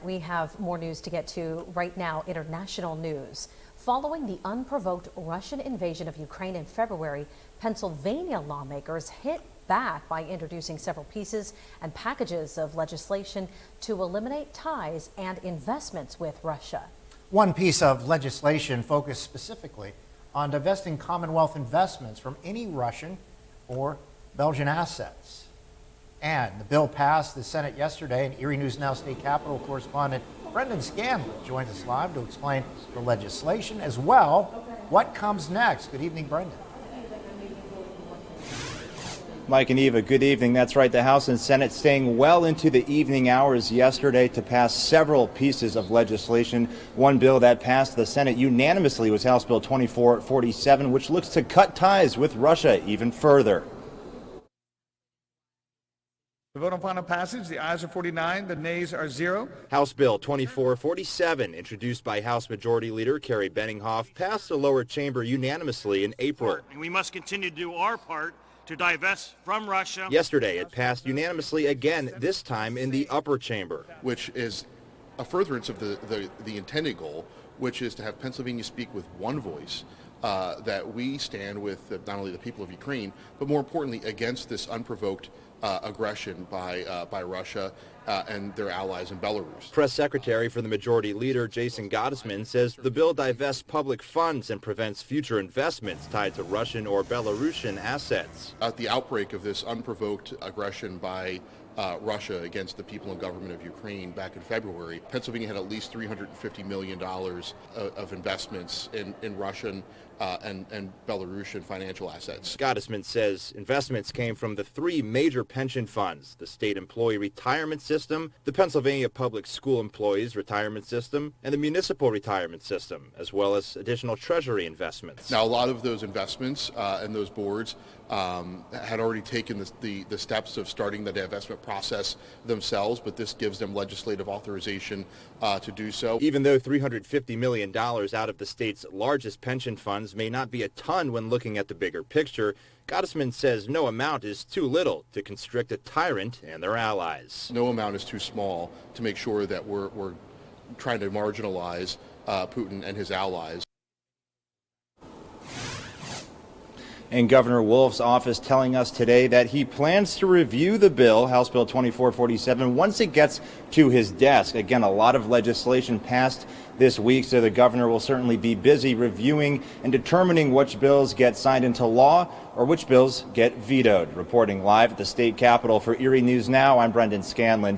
We have more news to get to right now, international news. Following the unprovoked Russian invasion of Ukraine in February, Pennsylvania lawmakers hit back by introducing several pieces and packages of legislation to eliminate ties and investments with Russia. One piece of legislation focused specifically on divesting Commonwealth investments from any Russian or Belgian assets. And the bill passed the Senate yesterday, and Erie News Now state capitol correspondent Brendan Scanlon joins us live to explain the legislation as well what comes next. Good evening, Brendan. Mike and Eva, good evening. That's right, the House and Senate staying well into the evening hours yesterday to pass several pieces of legislation. One bill that passed the Senate unanimously was House Bill 2447, which looks to cut ties with Russia even further. The vote on final passage, the ayes are 49, the nays are 0. House Bill 2447, introduced by House Majority Leader Carrie Benninghoff, passed the lower chamber unanimously in April. And we must continue to do our part to divest from Russia. Yesterday, it passed unanimously again, this time in the upper chamber. Which is a furtherance of the intended goal, which is to have Pennsylvania speak with one voice, that we stand with not only the people of Ukraine, but more importantly against this unprovoked aggression by Russia and their allies in Belarus. Press Secretary for the Majority Leader Jason Gottesman says the bill divests public funds and prevents future investments tied to Russian or Belarusian assets. At the outbreak of this unprovoked aggression by Russia against the people and government of Ukraine back in February, Pennsylvania had at least $350 million of investments in Russian and Belarusian financial assets. Gottesman says investments came from the three major pension funds, the State Employee Retirement System, the Pennsylvania Public School Employees Retirement System, and the Municipal Retirement System, as well as additional Treasury investments. Now, a lot of those investments and those boards had already taken the steps of starting the divestment process themselves, but this gives them legislative authorization to do so. Even though $350 million out of the state's largest pension funds may not be a ton when looking at the bigger picture, Gottesman says no amount is too little to constrict a tyrant and their allies. No amount is too small to make sure that we're trying to marginalize Putin and his allies. And Governor Wolf's office telling us today that he plans to review the bill, House Bill 2447, once it gets to his desk. Again, a lot of legislation passed this week, so the governor will certainly be busy reviewing and determining which bills get signed into law or which bills get vetoed. Reporting live at the state capitol for Erie News Now, I'm Brendan Scanlon.